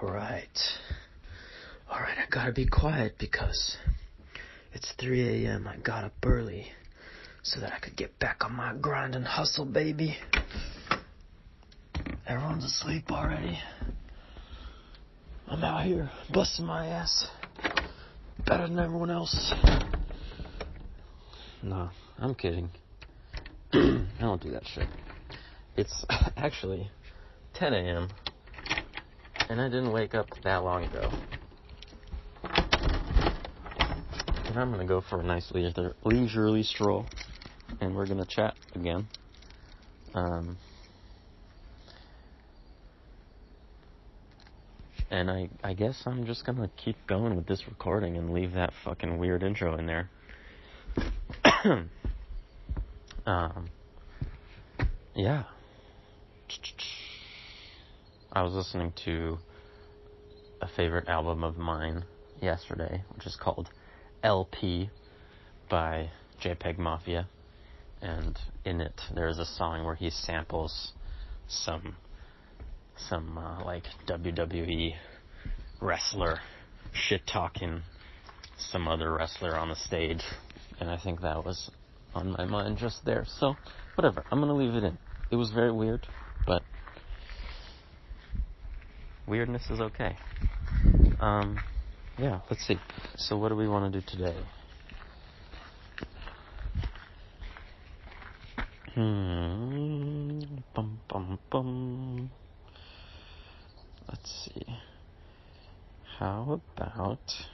Alright, I gotta be quiet because it's 3 a.m. I got up early so that I could get back on my grind and hustle, baby. Everyone's asleep already. I'm out here busting my ass better than everyone else. No, I'm kidding. I don't do that shit. It's actually 10 a.m. and I didn't wake up that long ago. And I'm gonna go for a nice leisurely stroll, and we're gonna chat again. And I guess I'm just gonna keep going with this recording and leave that fucking weird intro in there. Yeah. I was listening to a favorite album of mine yesterday, which is called LP by JPEG Mafia, and in it there's a song where he samples some like WWE wrestler shit-talking some other wrestler on the stage, and I think that was on my mind just there. So, whatever, I'm gonna leave it in. It was very weird, but weirdness is okay. Yeah, let's see. So what do we want to do today? Let's see. How about...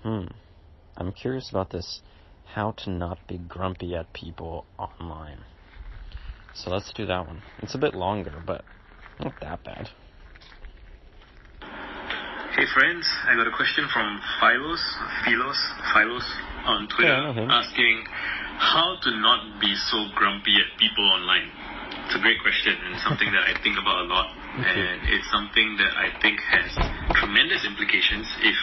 I'm curious about this. How to not be grumpy at people online. So let's do that one. It's a bit longer, but not that bad. Hey friends, I got a question from Philos on Twitter, asking how to not be so grumpy at people online. It's a great question and something that I think about a lot. And it's something that I think has tremendous implications if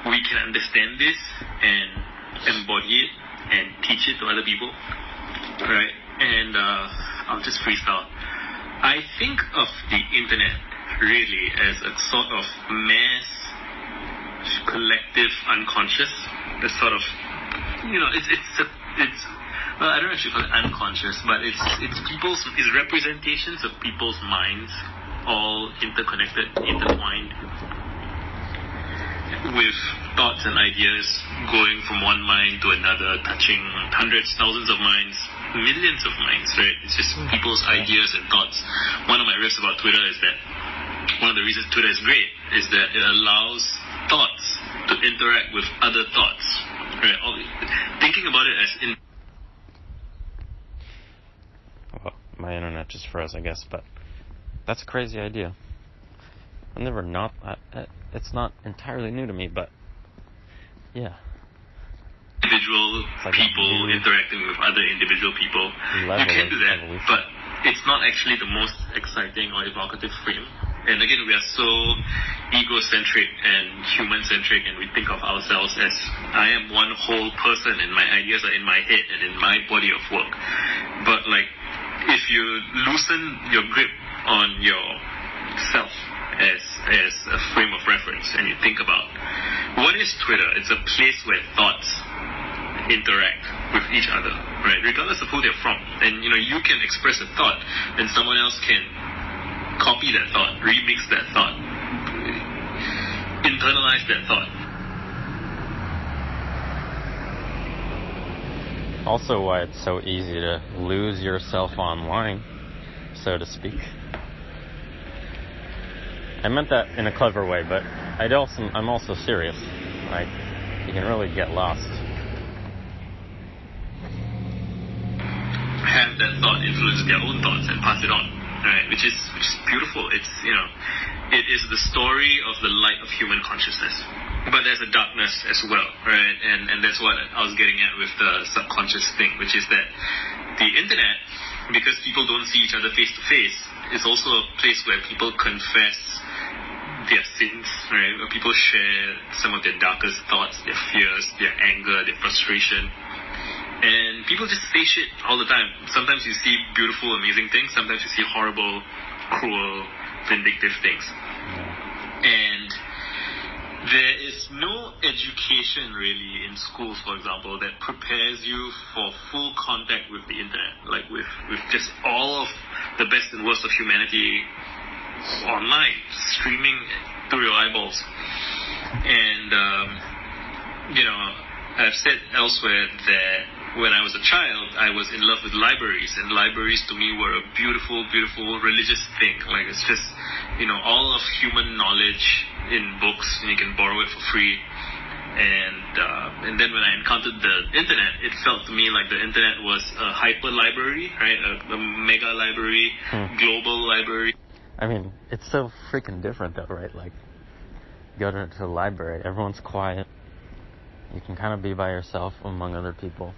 we can understand this and embody it and teach it to other people, right? And I'll just freestyle. I think of the internet really as a sort of mass collective unconscious. The sort of, it's well, I don't know if you call it unconscious, but it's representations of people's minds, all interconnected, intertwined, with thoughts and ideas going from one mind to another, touching hundreds, thousands of minds, millions of minds, right? It's just people's ideas and thoughts. One of my riffs about Twitter is that one of the reasons Twitter is great is that it allows thoughts to interact with other thoughts, right? Thinking about it as well, my internet just froze, I guess, but that's a crazy idea. It's not entirely new to me, but yeah. Individual people interacting with other individual people. You can do that, but it's not actually the most exciting or evocative frame. And again, we are so egocentric and human-centric, and we think of ourselves as I am one whole person, and my ideas are in my head and in my body of work. But like, if you loosen your grip on yourself as a frame of reference, and you think about what is Twitter? It's a place where thoughts interact with each other, right? Regardless of who they're from. And you can express a thought, and someone else can copy that thought, remix that thought, internalize that thought. Also why it's so easy to lose yourself online, so to speak. I meant that in a clever way, but I'm also serious. Like, you can really get lost. Have that thought influence their own thoughts and pass it on, right? Which is beautiful. It's it is the story of the light of human consciousness. But there's a darkness as well, right? And that's what I was getting at with the subconscious thing, which is that the internet, because people don't see each other face to face, is also a place where people confess their sins, right? Where people share some of their darkest thoughts, their fears, their anger, their frustration. And people just say shit all the time. Sometimes you see beautiful, amazing things. Sometimes you see horrible, cruel, vindictive things. And there is no education really in schools, for example, that prepares you for full contact with the internet, like with just all of the best and worst of humanity online, streaming through your eyeballs. And, I've said elsewhere that when I was a child, I was in love with libraries, and libraries to me were a beautiful, beautiful religious thing. Like, it's just, all of human knowledge in books, and you can borrow it for free. And then when I encountered the internet, it felt to me like the internet was a hyper library, right? A mega library, global library. I mean, it's so freaking different though, right? Like, you go to a library, everyone's quiet. You can kind of be by yourself among other people.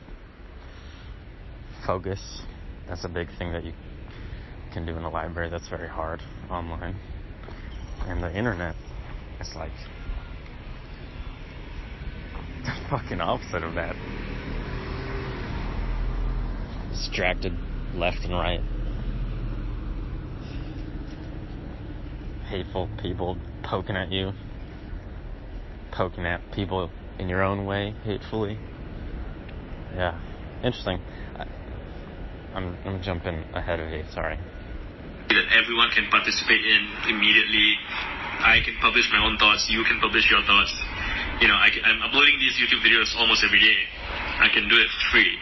Focus. That's a big thing that you can do in a library that's very hard online. And the internet, it's like the fucking opposite of that. Distracted left and right. Hateful people poking at you. Poking at people in your own way, hatefully. Yeah. Interesting. I'm jumping ahead of you, sorry. That everyone can participate in immediately. I can publish my own thoughts, you can publish your thoughts. I'm uploading these YouTube videos almost every day. I can do it for free,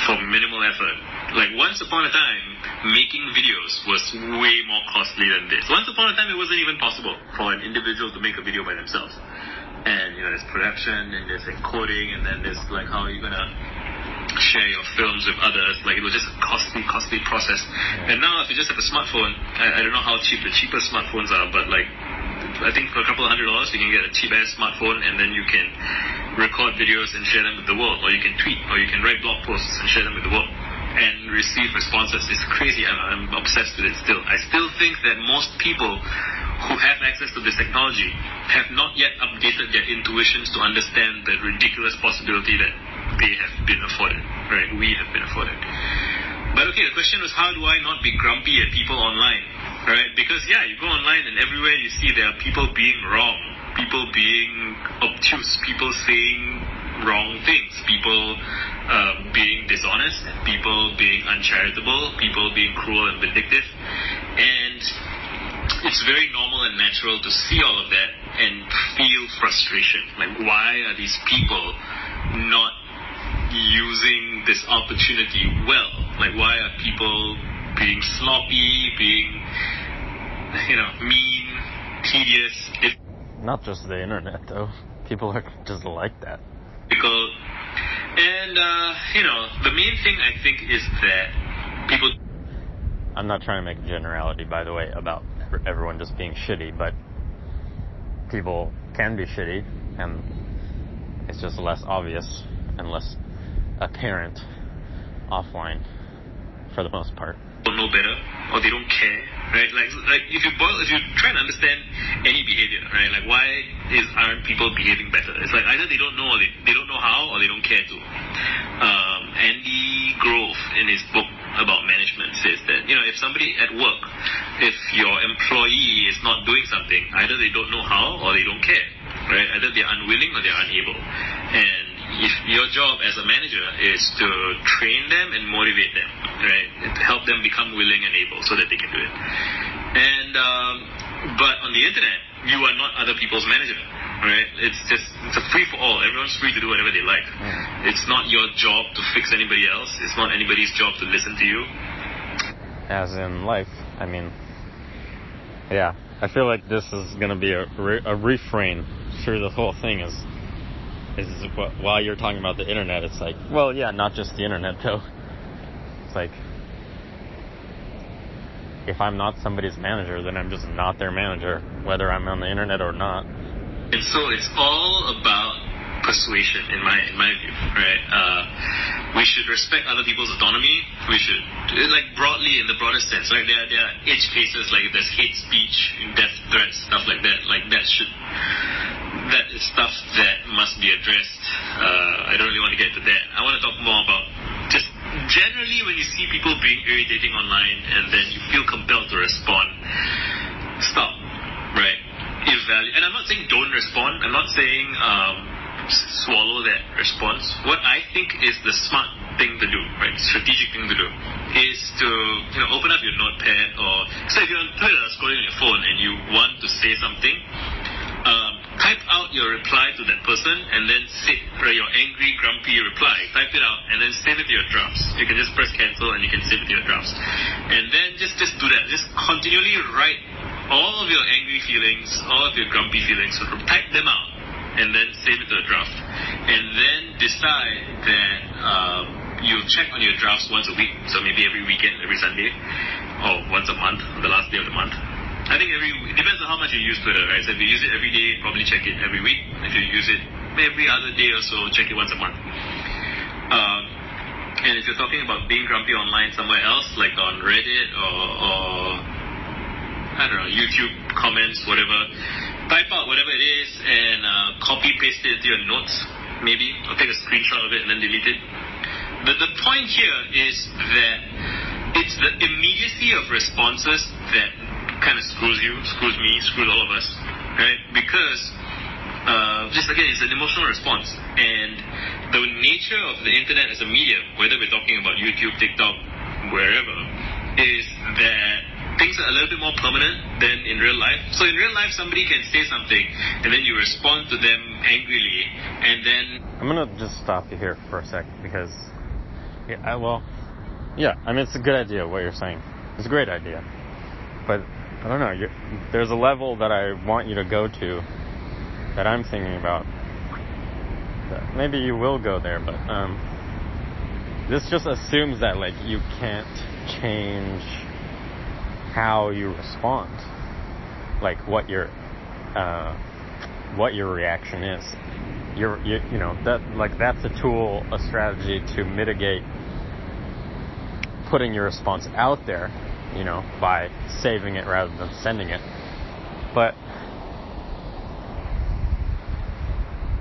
for minimal effort. Like, once upon a time, making videos was way more costly than this. Once upon a time, it wasn't even possible for an individual to make a video by themselves. And, there's production, and there's encoding, and then there's, like, how you're gonna share your films with others. Like, it was just a costly process. And now, if you just have a smartphone, I don't know how cheap the cheapest smartphones are, but, like, I think for a couple of $100 you can get a cheap-ass smartphone, and then you can record videos and share them with the world, or you can tweet, or you can write blog posts and share them with the world, and receive responses. It's crazy. I'm obsessed with it still. I still think that most people who have access to this technology have not yet updated their intuitions to understand the ridiculous possibility that they have been afforded, right? We have been afforded. But okay, the question was, how do I not be grumpy at people online, right? Because, you go online and everywhere you see there are people being wrong, people being obtuse, people saying wrong things, people being dishonest, people being uncharitable, people being cruel and vindictive. And it's very normal and natural to see all of that and feel frustration. Like, why are these people not using this opportunity well? Like, why are people being sloppy, being, mean, tedious? Not just the internet, though. People are just like that. And, the main thing I think is that people... I'm not trying to make a generality, by the way, about everyone just being shitty, but people can be shitty, and it's just less obvious and less apparent offline, for the most part. Don't know better, or they don't care, right? Like if you try and understand any behavior, right? Like, why aren't people behaving better? It's like either they don't know, or they don't know how, or they don't care to. Andy Grove, in his book about management, says that if somebody at work, if your employee is not doing something, either they don't know how or they don't care, right? Either they're unwilling or they're unable. And if your job as a manager is to train them and motivate them, right, to help them become willing and able so that they can do it. And but on the internet, you are not other people's manager, right? It's a free for all. Everyone's free to do whatever they like. It's not your job to fix anybody else. It's not anybody's job to listen to you. As in life, I mean, yeah, I feel like this is going to be a refrain through the whole thing is while you're talking about the internet, it's like, well, yeah, not just the internet, though. It's like, if I'm not somebody's manager, then I'm just not their manager, whether I'm on the internet or not. And so it's all about persuasion, in my view, right? We should respect other people's autonomy. We should, like, broadly, in the broadest sense, right? There are edge cases, like if there's hate speech, death threats, stuff like that. Like, that is stuff that must be addressed. I don't really want to get to that. I want to talk more about generally, when you see people being irritating online and then you feel compelled to respond, stop, right? And I'm not saying don't respond. I'm not saying swallow that response. What I think is the smart thing to do, right? Strategic thing to do is to open up your notepad, or so if you're on Twitter scrolling on your phone and you want to say something, type out your reply to that person and then your angry, grumpy reply. Type it out and then save it to your drafts. You can just press cancel and you can save it to your drafts. And then just do that. Just continually write all of your angry feelings, all of your grumpy feelings. So type them out and then save it to a draft. And then decide that you'll check on your drafts once a week. So maybe every weekend, every Sunday, or once a month, on the last day of the month. I think it depends on how much you use Twitter, right? So if you use it every day, probably check it every week. If you use it every other day or so, check it once a month. And if you're talking about being grumpy online somewhere else, like on Reddit or I don't know, YouTube comments, whatever, type out whatever it is and copy paste it into your notes, maybe, or take a screenshot of it and then delete it. The point here is that it's the immediacy of responses that kind of screws me, screws all of us, right? Because just again, it's an emotional response, and the nature of the internet as a medium, whether we're talking about YouTube, TikTok, wherever, is that things are a little bit more permanent than in real life. So in real life, somebody can say something, and then you respond to them angrily, and then I'm gonna just stop you here for a sec because, I mean, it's a good idea what you're saying. It's a great idea, but I don't know. There's a level that I want you to go to that I'm thinking about. Maybe you will go there, but this just assumes that like you can't change how you respond, like what your reaction is. That's a tool, a strategy to mitigate putting your response out there, by saving it rather than sending it. But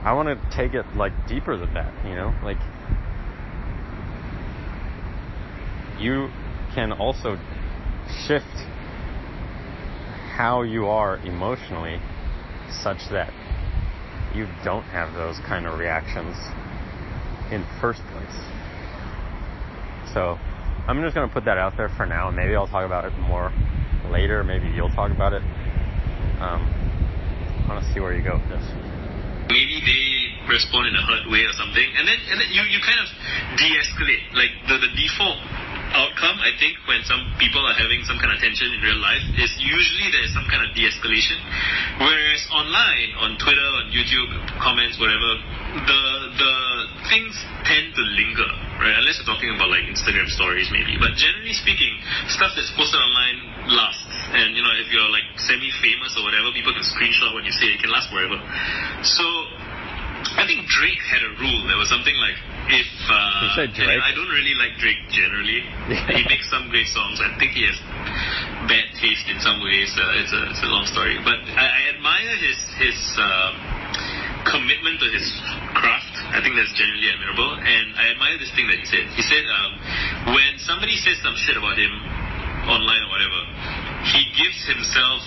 I want to take it like deeper than that, like you can also shift how you are emotionally such that you don't have those kind of reactions in the first place. So I'm just going to put that out there for now, and maybe I'll talk about it more later. Maybe you'll talk about it. I want to see where you go with this. Maybe they respond in a hurt way or something, and then you kind of de-escalate. Like the default outcome, I think, when some people are having some kind of tension in real life is usually there's some kind of de-escalation. Whereas online, on Twitter, on YouTube, comments, whatever, the things tend to linger, right? Unless you're talking about like Instagram stories maybe. But generally speaking, stuff that's posted online lasts. And if you're like semi-famous or whatever, people can screenshot what you say. It can last forever. So I think Drake had a rule. There was something like, if you say Drake? I don't really like Drake generally. Yeah. He makes some great songs. I think he has bad taste in some ways. It's a long story, but I admire his commitment to his craft. I think that's genuinely admirable, and I admire this thing that he said. He said when somebody says some shit about him online or whatever, he gives himself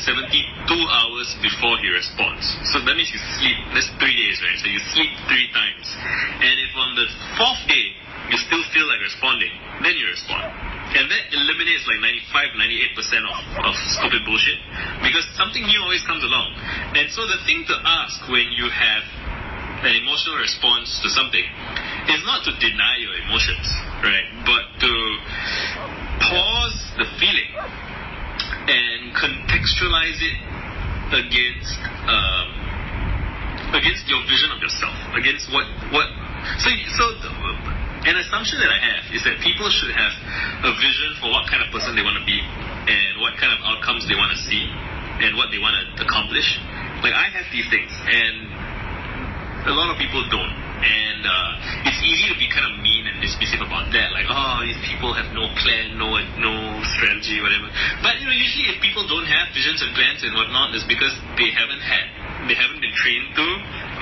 72 hours before he responds. So that means you sleep. That's 3 days, right? So you sleep 3 times. And if on the 4th day you still feel like responding, then you respond. And that eliminates like 95-98% of stupid bullshit, because something new always comes along. And so the thing to ask when you have an emotional response to something is not to deny your emotions, right? But to pause the feeling and contextualize it against your vision of yourself, against what. An assumption that I have is that people should have a vision for what kind of person they want to be and what kind of outcomes they want to see and what they want to accomplish. Like, I have these things, and a lot of people don't. And it's easy to be kind of mean and dismissive about that, like, oh, these people have no plan, no strategy, whatever. But usually if people don't have visions and plans and whatnot, it's because they haven't been trained to,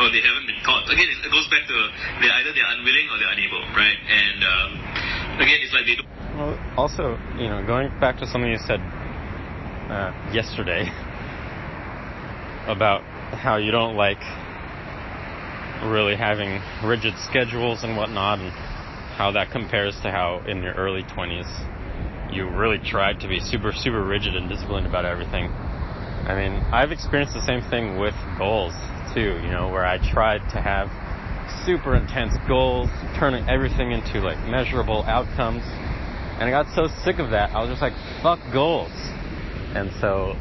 or they haven't been taught. Again, it goes back to either they're unwilling or they're unable, right? And again, it's like they don't... Well, also, going back to something you said yesterday about how you don't like really having rigid schedules and whatnot, and how that compares to how in your early 20s you really tried to be super, super rigid and disciplined about everything. I mean, I've experienced the same thing with goals too, where I tried to have super intense goals, turning everything into like measurable outcomes, and I got so sick of that, I was just like, fuck goals. And so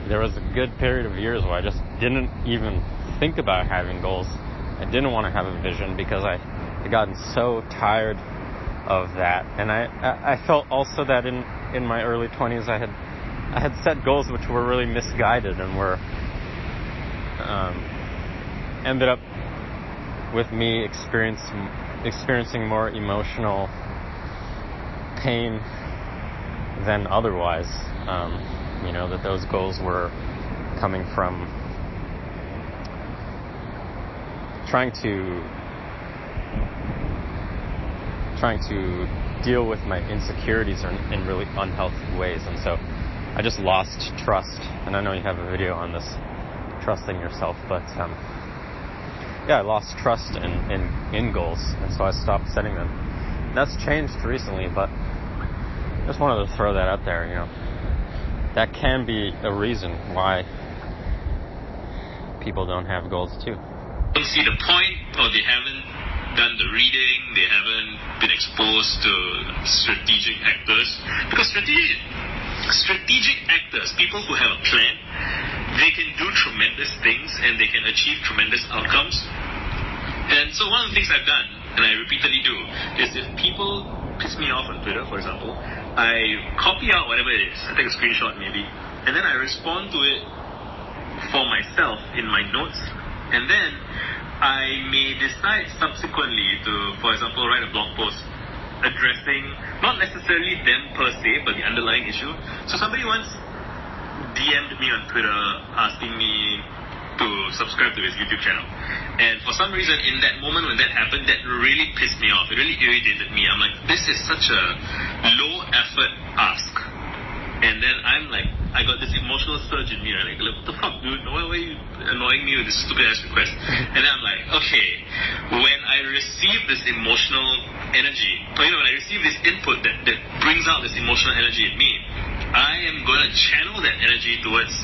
there was a good period of years where I just didn't even think about having goals. I didn't want to have a vision because I had gotten so tired of that. And I felt also that in my early 20s I had set goals which were really misguided and were ended up with me experiencing more emotional pain than otherwise. That those goals were coming from trying to deal with my insecurities in really unhealthy ways. And so I just lost trust. And I know you have a video on this, trusting yourself, but I lost trust in goals, and so I stopped setting them. That's changed recently, but just wanted to throw that out there. That can be a reason why people don't have goals too. Don't see the point, or they haven't done the reading, they haven't been exposed to strategic actors. Because strategic actors, people who have a plan, they can do tremendous things and they can achieve tremendous outcomes. And so one of the things I've done, and I repeatedly do, is if people piss me off on Twitter, for example, I copy out whatever it is, I take a screenshot maybe, and then I respond to it for myself in my notes, and then I may decide subsequently to, for example, write a blog post addressing not necessarily them per se, but the underlying issue. So somebody once DM'd me on Twitter asking me to subscribe to his YouTube channel. And for some reason, in that moment when that happened, that really pissed me off. It really irritated me. I'm like, this is such a low effort ask. And then I'm like, I got this emotional surge in me. I'm like, what the fuck, dude? Why are you annoying me with this stupid ass request? And then I'm like, okay, when I receive this emotional energy, or when I receive this input that brings out this emotional energy in me, I am going to channel that energy towards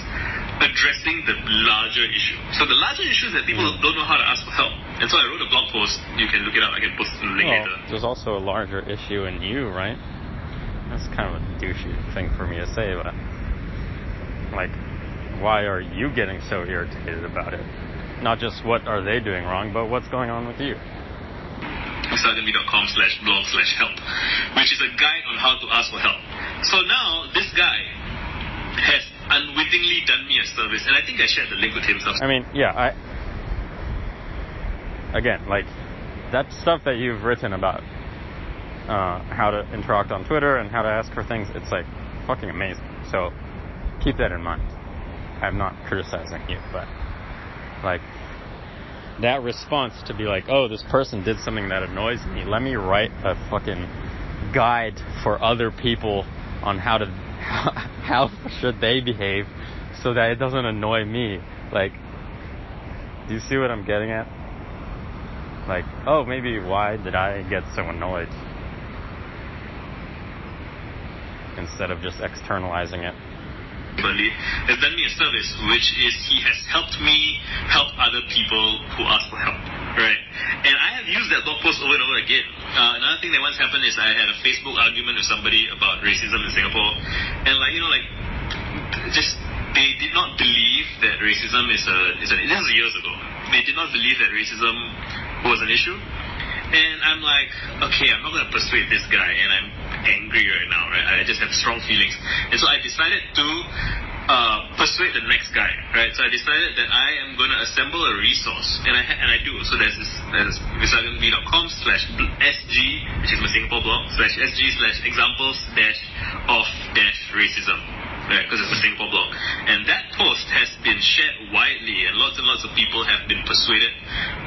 addressing the larger issue. So the larger issue is that people don't know how to ask for help. And so I wrote a blog post. You can look it up. I can post the link later. There's also a larger issue in you, right? That's kind of a douchey thing for me to say, but like, why are you getting so irritated about it? Not just what are they doing wrong, but what's going on with you? Visakan.com/blog/help, which is a guide on how to ask for help. So now this guy has unwittingly done me a service, and I think I shared the link with him. I mean, yeah, again, like, that stuff that you've written about how to interact on Twitter and how to ask for things, it's like fucking amazing. So keep that in mind. I'm not criticizing you, but like, that response to be like, oh, this person did something that annoys me, let me write a fucking guide for other people on how should they behave so that it doesn't annoy me. Like, do you see what I'm getting at? Like, oh, maybe why did I get so annoyed? Instead of just externalizing it. Has done me a service, which is he has helped me help other people who ask for help, right? And I have used that blog post over and over again. Another thing that once happened is I had a Facebook argument with somebody about racism in Singapore, and they did not believe that racism this was years ago. They did not believe that racism was an issue, and I'm like, okay, I'm not going to persuade this guy, and I'm angry right now, right? I just have strong feelings, and so I decided to persuade the next guy, right? So I decided that I am going to assemble a resource, and I do. So there's visakanv.com/sg, which is my Singapore blog, /sg/examples-of-racism, right? Because it's a Singapore blog, and that post has been shared widely, and lots of people have been persuaded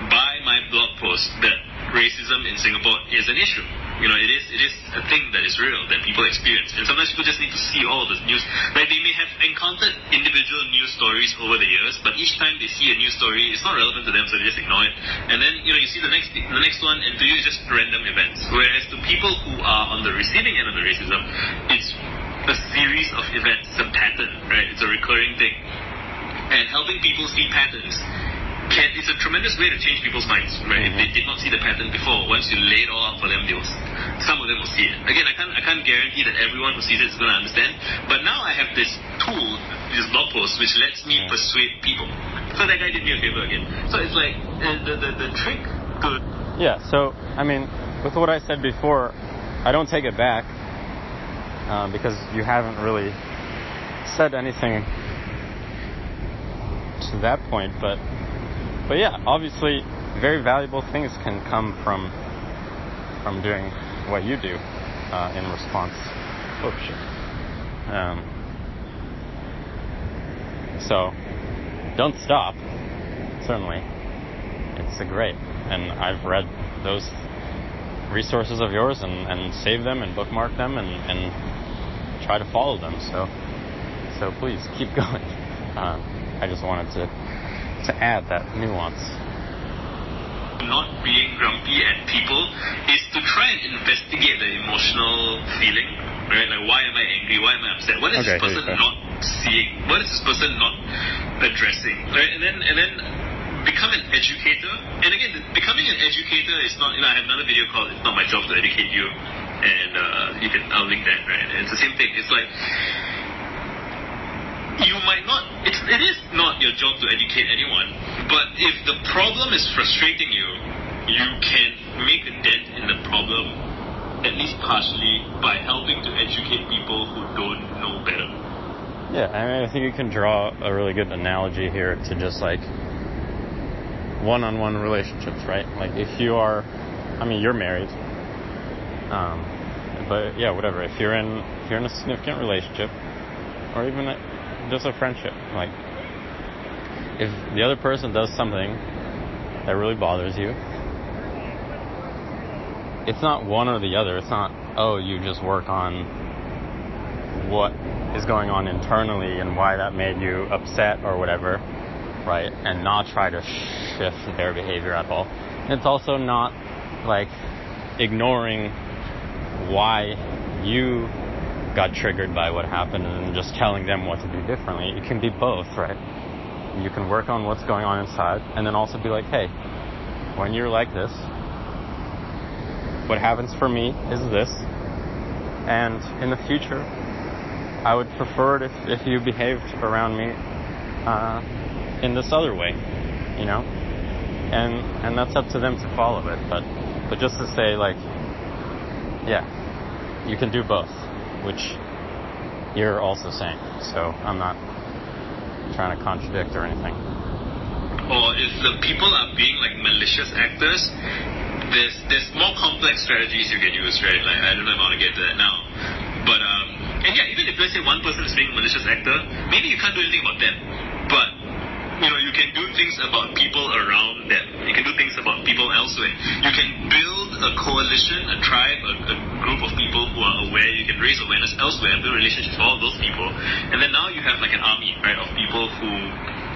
by my blog post that racism in Singapore is an issue. It is a thing that is real, that people experience. And sometimes people just need to see all the news. Like, they may have encountered individual news stories over the years, but each time they see a news story, it's not relevant to them, so they just ignore it. And then, you see the next one, and to you it's just random events. Whereas to people who are on the receiving end of the racism, it's a series of events, it's a pattern, right? It's a recurring thing. And helping people see patterns it's a tremendous way to change people's minds, right? If they did not see the pattern before, once you lay it all out for them, some of them will see it. Again, I can't guarantee that everyone who sees it is going to understand, but now I have this tool, this blog post, which lets me persuade people. So that guy did me a favor again. So it's like the trick to... Yeah, so, I mean, with what I said before, I don't take it back, because you haven't really said anything to that point, but yeah, obviously very valuable things can come from doing what you do in response. Oh shit. So don't stop. Certainly, it's great, and I've read those resources of yours and saved them and bookmarked them and try to follow them. So please keep going. I just wanted to add that nuance. Not being grumpy at people is to try and investigate the emotional feeling, right? Like, why am I angry? Why am I upset? What is this person not seeing? What is this person not addressing? Right? And then become an educator. And again, becoming an educator is not. I have another video called "It's Not My Job to Educate You," and I'll link that. Right? And it's the same thing. It's like, you might not, it is not your job to educate anyone, but if the problem is frustrating you, you can make a dent in the problem, at least partially, by helping to educate people who don't know better. Yeah, I think you can draw a really good analogy here to just like one-on-one relationships, right? Like if you are, you're married, but yeah, whatever. If you're in a significant relationship, or even just a friendship, like if the other person does something that really bothers you, it's not one or the other. It's not, you just work on what is going on internally and why that made you upset or whatever, right? And not try to shift their behavior at all. It's also not like ignoring why you got triggered by what happened and just telling them what to do differently. It can be both, right? You can work on what's going on inside and then also be like, hey, when you're like this, what happens for me is this, and in the future I would prefer it if you behaved around me in this other way, and that's up to them to follow it, but just to say, like, yeah, you can do both, which you're also saying, so I'm not trying to contradict or anything. Or if the people are being like malicious actors, there's more complex strategies you can use, right? Like, I don't know if I want to get to that now, but and yeah, even if let's say one person is being a malicious actor, maybe you can't do anything about them, but you can do things about people around them. You can do things about people elsewhere. You can build a coalition, a tribe, a group of people who are aware. You can raise awareness elsewhere, build relationships with all those people. And then now you have like an army, right, of people who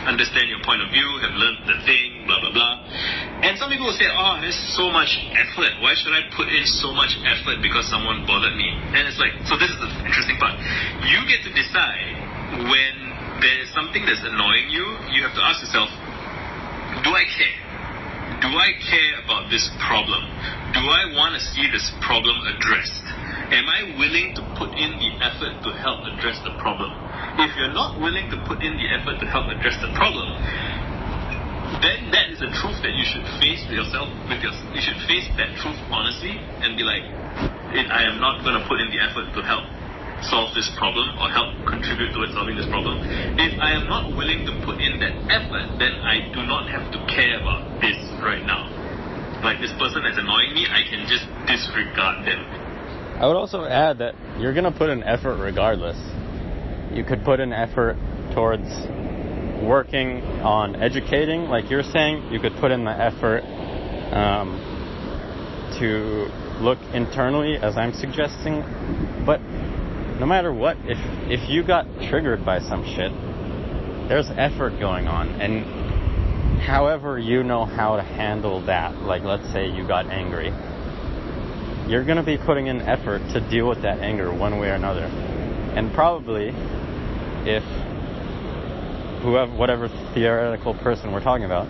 understand your point of view, have learned the thing, blah, blah, blah. And some people will say, there's so much effort. Why should I put in so much effort because someone bothered me? And it's like, so this is the interesting part. You get to decide when there's something that's annoying you, you have to ask yourself, do I care? Do I care about this problem? Do I want to see this problem addressed? Am I willing to put in the effort to help address the problem? If you're not willing to put in the effort to help address the problem, then that is a truth that you should face yourself. You should face that truth honestly and be like, I am not going to put in the effort to help solve this problem or help contribute towards solving this problem. If I am not willing to put in that effort, then I do not have to care about this right now. Like, this person that's annoying me, I can just disregard them. I would also add that you're going to put an effort regardless. You could put an effort towards working on educating, like you're saying. You could put in the effort to look internally, as I'm suggesting. But no matter what, if you got triggered by some shit, there's effort going on, and however you know how to handle that, like let's say you got angry, you're going to be putting in effort to deal with that anger one way or another. And probably, if whatever theoretical person we're talking about,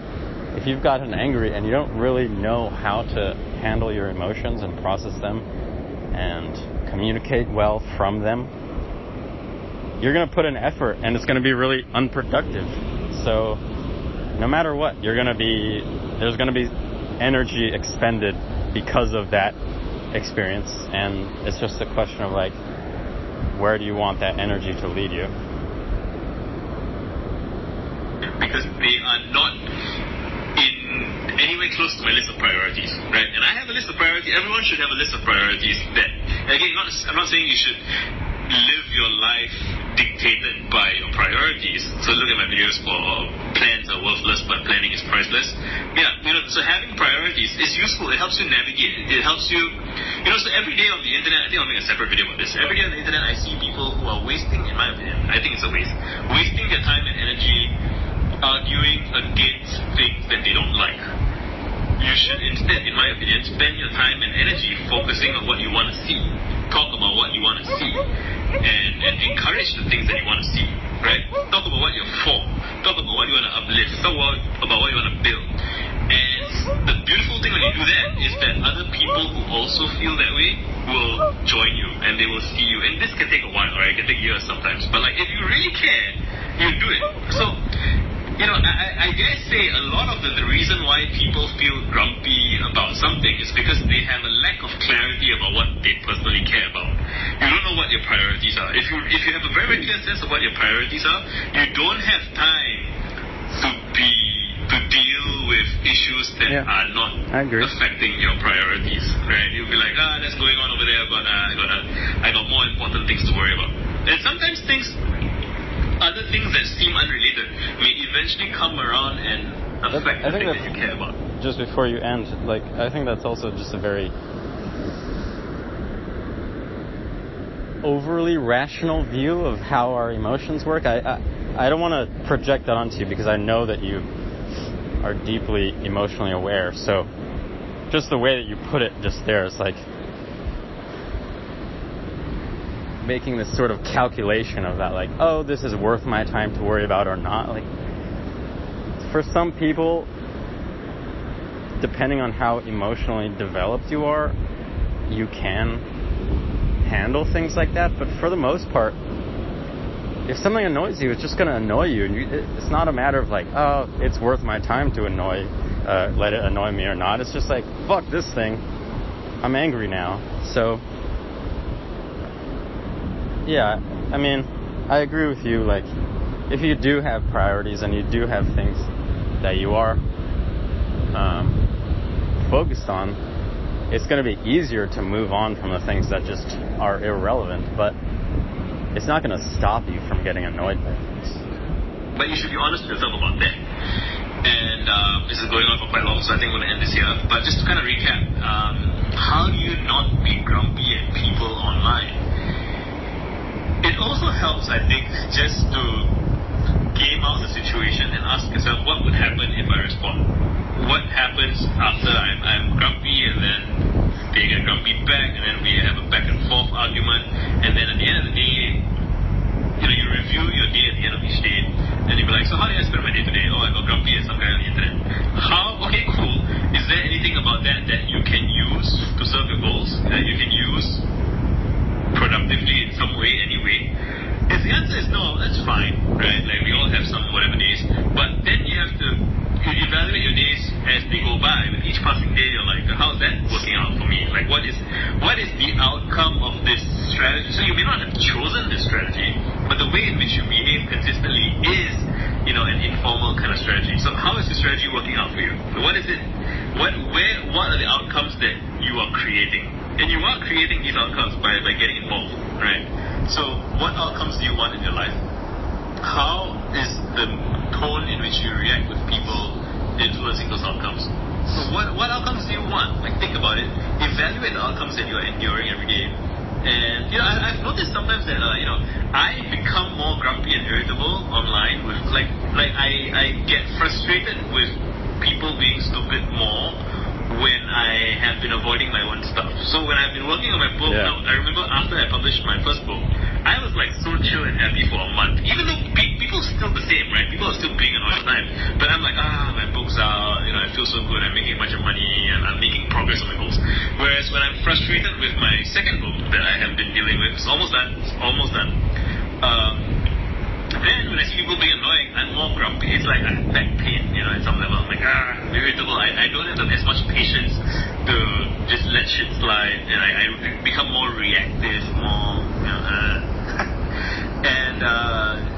if you've gotten angry and you don't really know how to handle your emotions and process them and communicate well from them, you're going to put in effort and it's going to be really unproductive. So no matter what, there's going to be energy expended because of that experience, and it's just a question of like, where do you want that energy to lead you? Because they are not in any way close to my list of priorities, right? And I have a list of priorities. Everyone should have a list of priorities that, again, I'm not saying you should live your life dictated by your priorities. So look at my videos for plans are worthless, but planning is priceless. Yeah, so having priorities is useful. It helps you navigate. It helps you, so every day on the internet, I think I'll make a separate video about this. Every day on the internet, I see people who are wasting, in my opinion, I think it's a waste, wasting their time and energy arguing against things that they don't like. You should instead, in my opinion, spend your time and energy focusing on what you want to see. Talk about what you want to see. And encourage the things that you want to see, right? Talk about what you're for. Talk about what you want to uplift. Talk about what you want to build. And the beautiful thing when you do that is that other people who also feel that way will join you and they will see you. And this can take a while, right? It can take years sometimes. But like, if you really care, you do it. So, I dare say a lot of the reason why people feel grumpy about something is because they have a lack of clarity about what they personally care about. You don't know what your priorities are. If you have a very, very clear sense of what your priorities are, you don't have time to deal with issues that are not affecting your priorities, right? You'll be like, that's going on over there, but I got more important things to worry about. And sometimes other things that seem unrelated may eventually come around and affect the thing that you care about. Just before you end, I think that's also just a very overly rational view of how our emotions work. I don't want to project that onto you because I know that you are deeply emotionally aware. So just the way that you put it just there is like making this sort of calculation of that, like, oh, this is worth my time to worry about or not. Like, for some people, depending on how emotionally developed you are, you can handle things like that. But for the most part, if something annoys you, it's just going to annoy you. And it's not a matter of like, oh, it's worth my time to let it annoy me or not. It's just like, fuck this thing. I'm angry now. So yeah, I mean, I agree with you. Like, if you do have priorities and you do have things that you are focused on, it's going to be easier to move on from the things that just are irrelevant. But it's not going to stop you from getting annoyed by things. But you should be honest with yourself about that. And this is going on for quite long, so I think we're going to end this here. But just to kind of recap, how do you not be grumpy at people online? It also helps, I think, just to game out the situation and ask yourself, what would happen if I respond? What happens after I'm grumpy and then they get grumpy back and then we have a back and forth argument, and then at the end of the day, you review your day at the end of each day and you'll be like, so how did I spend my day today? Oh, I got grumpy at some guy on the internet. Okay, cool. Is there anything about that you can use to serve your goals, that you can use productively in some way anyway? If the answer is no, that's fine, right? Like, we all have some whatever days, but then you have to evaluate your days as they go by. With each passing day, you're like, how's that working out for me? Like, what is the outcome of this strategy? So you may not have chosen this strategy, but the way in which you behave consistently is, an informal kind of strategy. So how is the strategy working out for you? What is it? What are the outcomes that you are creating? And you are creating these outcomes by getting involved, right? So what outcomes do you want in your life? How is the tone in which you react with people influencing those outcomes? So what outcomes do you want? Like, think about it. Evaluate the outcomes that you are enduring every day. And, I've noticed sometimes that, I become more grumpy and irritable online with, I get frustrated with people being stupid more when I have been avoiding my own stuff. So when I've been working on my book, now, I remember after I published my first book, I was so chill and happy for a month. Even though people are still the same, right? People are still being annoyed all the time. But I'm like, my book's out, I feel so good, I'm making a bunch of money, and I'm making progress on my goals. Whereas when I'm frustrated with my second book that I have been dealing with, it's almost done. Then when I see people being annoying, I'm more grumpy. It's like I have back pain, at some level. I'm like, I'm irritable. I don't have as much patience to just let shit slide, and I become more reactive, and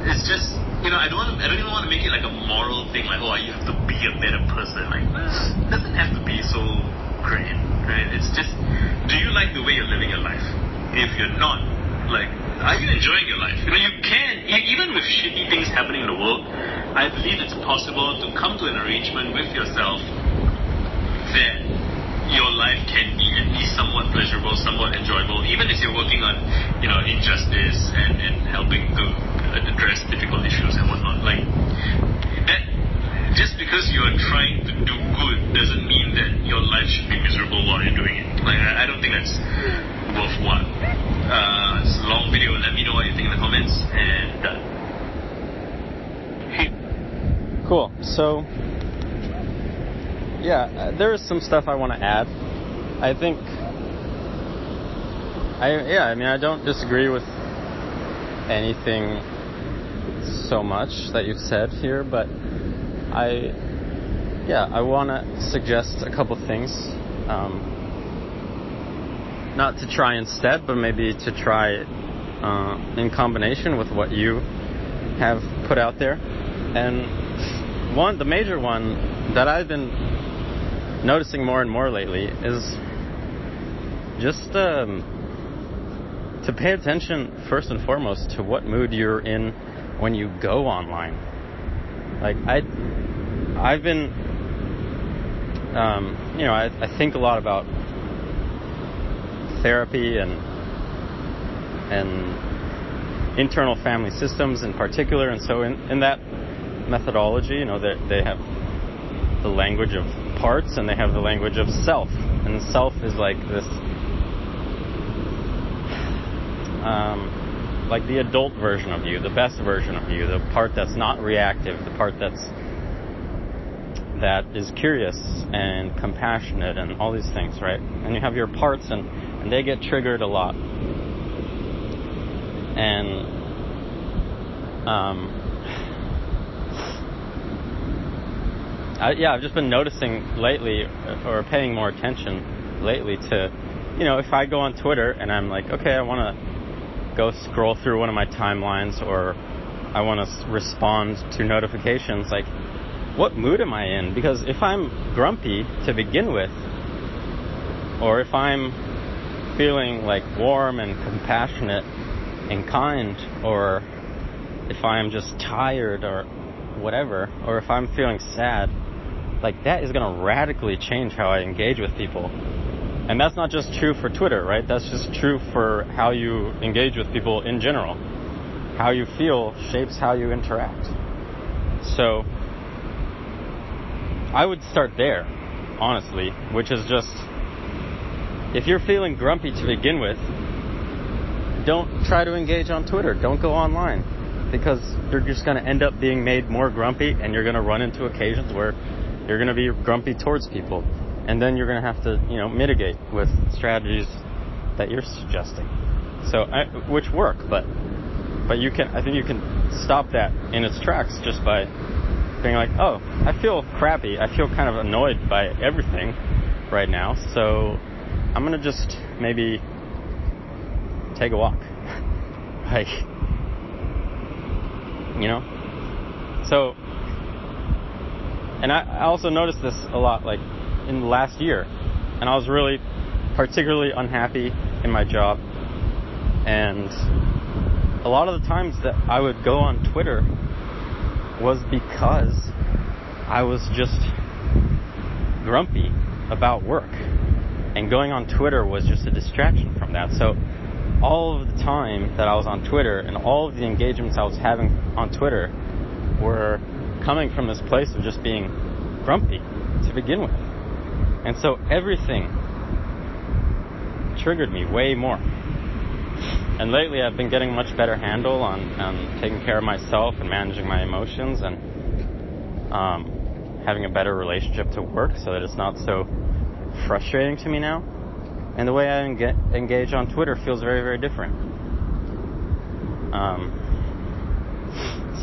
it's just, I don't even want to make it like a moral thing, like, you have to be a better person. Like, it doesn't have to be so great, right? It's just, do you like the way you're living your life? If you're not, are you enjoying your life? You can, even with shitty things happening in the world, I believe it's possible to come to an arrangement with yourself that your life can be at least somewhat pleasurable, somewhat enjoyable, even if you're working on, injustice and helping to address difficult issues and whatnot. Like, that, just because you're trying to do good doesn't mean that your life should be miserable while you're doing it. I don't think that's worthwhile. It's a long video. Let me know what you think in the comments, and done. Cool. So, there is some stuff I want to add. I think, I don't disagree with anything so much that you've said here, but I want to suggest a couple things. Not to try instead, but maybe to try in combination with what you have put out there. And the major one that I've been noticing more and more lately is just to pay attention first and foremost to what mood you're in when you go online. Like, I've been, I think a lot about therapy and internal family systems in particular, and so in that methodology, they have the language of parts and they have the language of self, and self is like this, like the adult version of you, the best version of you, the part that's not reactive, the part that is curious and compassionate and all these things, right? And you have your parts, and they get triggered a lot. And I've just been noticing lately, or paying more attention lately to, if I go on Twitter and I'm like, okay, I want to go scroll through one of my timelines, or I want to respond to notifications, like, what mood am I in? Because if I'm grumpy to begin with, or if I'm feeling like warm and compassionate and kind, or if I'm just tired or whatever, or if I'm feeling sad, like, that is going to radically change how I engage with people. And that's not just true for Twitter, right? That's just true for how you engage with people in general. How you feel shapes how you interact. So I would start there, honestly, which is just, if you're feeling grumpy to begin with, don't try to engage on Twitter. Don't go online, because you're just going to end up being made more grumpy, and you're going to run into occasions where you're going to be grumpy towards people, and then you're going to have to, mitigate with strategies that you're suggesting. So, which work, but I think you can stop that in its tracks just by being like, oh, I feel crappy. I feel kind of annoyed by everything right now, so I'm going to just maybe take a walk. Like, So, and I also noticed this a lot, like, in the last year. And I was really particularly unhappy in my job. And a lot of the times that I would go on Twitter was because I was just grumpy about work. And going on Twitter was just a distraction from that. So all of the time that I was on Twitter and all of the engagements I was having on Twitter were coming from this place of just being grumpy to begin with. And so everything triggered me way more. And lately I've been getting much better handle on taking care of myself and managing my emotions and having a better relationship to work so that it's not so frustrating to me now. And the way I engage on Twitter feels very, very different.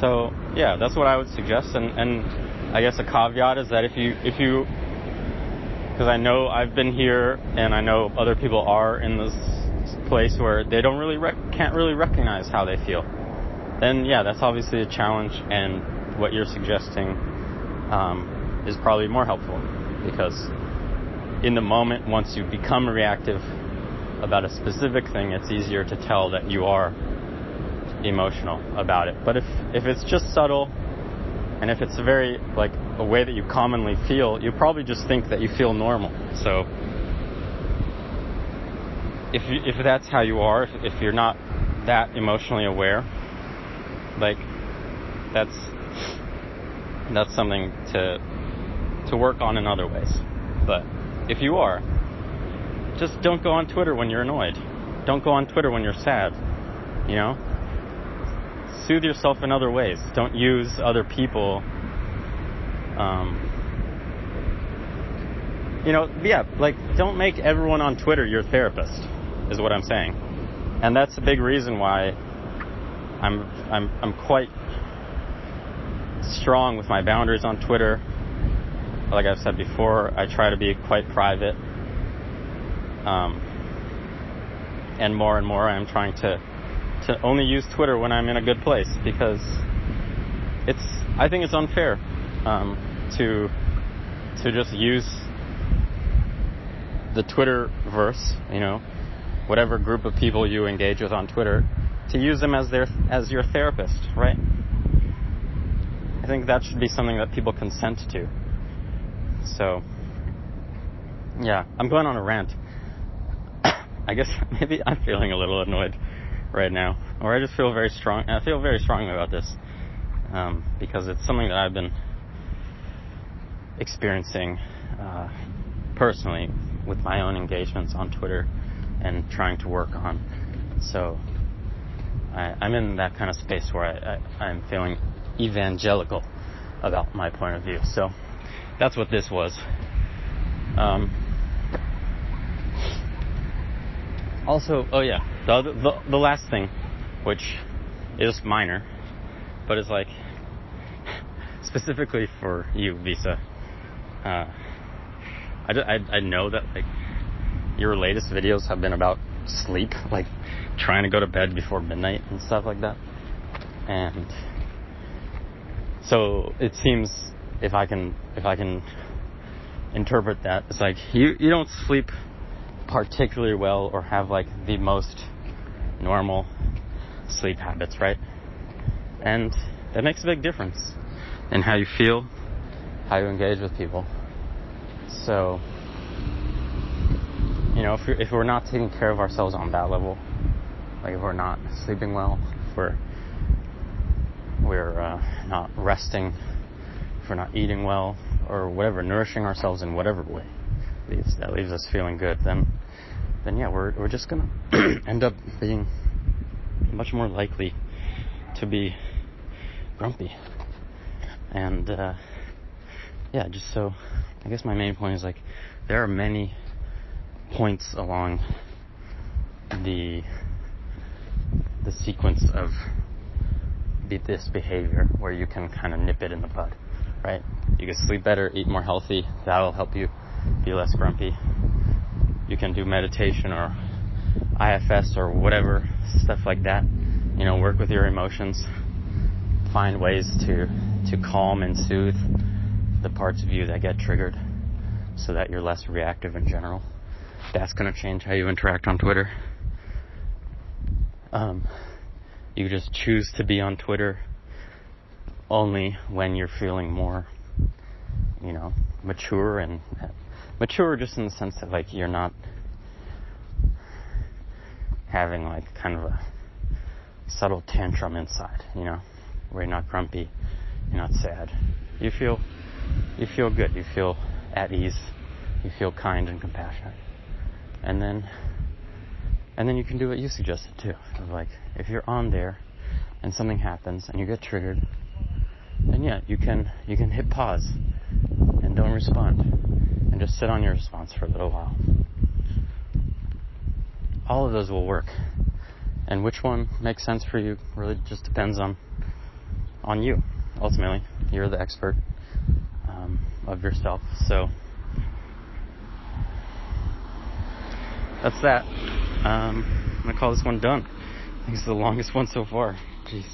So yeah, that's what I would suggest. And I guess a caveat is that if you, because I know I've been here and I know other people are in this place where they don't really can't really recognize how they feel, then yeah, that's obviously a challenge, and what you're suggesting is probably more helpful, because in the moment, once you become reactive about a specific thing, it's easier to tell that you are emotional about it. But if it's just subtle, and if it's a very, like, a way that you commonly feel, you probably just think that you feel normal. So if that's how you are, if you're not that emotionally aware, like, that's something to work on in other ways. But if you are, just don't go on Twitter when you're annoyed. Don't go on Twitter when you're sad. You know? Soothe yourself in other ways. Don't use other people. Don't make everyone on Twitter your therapist, is what I'm saying. And that's a big reason why I'm quite strong with my boundaries on Twitter. Like I've said before, I try to be quite private. And more I'm trying to only use Twitter when I'm in a good place, because I think it's unfair to just use the Twitterverse, you know, whatever group of people you engage with on Twitter, to use them as your therapist, right? I think that should be something that people consent to. So, yeah, I'm going on a rant. I guess maybe I'm feeling a little annoyed right now, or I just feel very strong. I feel very strongly about this because it's something that I've been experiencing personally with my own engagements on Twitter and trying to work on. So I'm in that kind of space where I'm feeling evangelical about my point of view. So that's what this was. Also, oh yeah, the last thing, which is minor, but is like specifically for you, Visa. I know that, like, your latest videos have been about sleep, like trying to go to bed before midnight and stuff like that. And so it seems, if I can interpret that, it's like you don't sleep particularly well or have like the most normal sleep habits, right? And that makes a big difference in how you feel, how you engage with people. So, you know, if we're not taking care of ourselves on that level, like if we're not sleeping well, if we're not resting, if we're not eating well, or whatever, nourishing ourselves in whatever way that leaves us feeling good, then yeah, we're just gonna end up being much more likely to be grumpy. And yeah, just so I guess my main point is, like, there are many points along the sequence of this behavior where you can kind of nip it in the bud, right? You can sleep better, eat more healthy. That'll help you be less grumpy. You can do meditation or IFS or whatever, stuff like that. You know, work with your emotions. Find ways to calm and soothe the parts of you that get triggered so that you're less reactive in general. That's going to change how you interact on Twitter. You just choose to be on Twitter only when you're feeling more, mature, and mature just in the sense that, like, you're not having, like, kind of a subtle tantrum inside, where you're not grumpy, you're not sad. You feel good, you feel at ease, you feel kind and compassionate. And then you can do what you suggested too. Like, if you're on there and something happens and you get triggered, then yeah, you can hit pause and don't respond and just sit on your response for a little while. All of those will work. And which one makes sense for you really just depends on you. Ultimately, you're the expert of yourself. So that's that. I'm going to call this one done. I think it's the longest one so far. Jeez.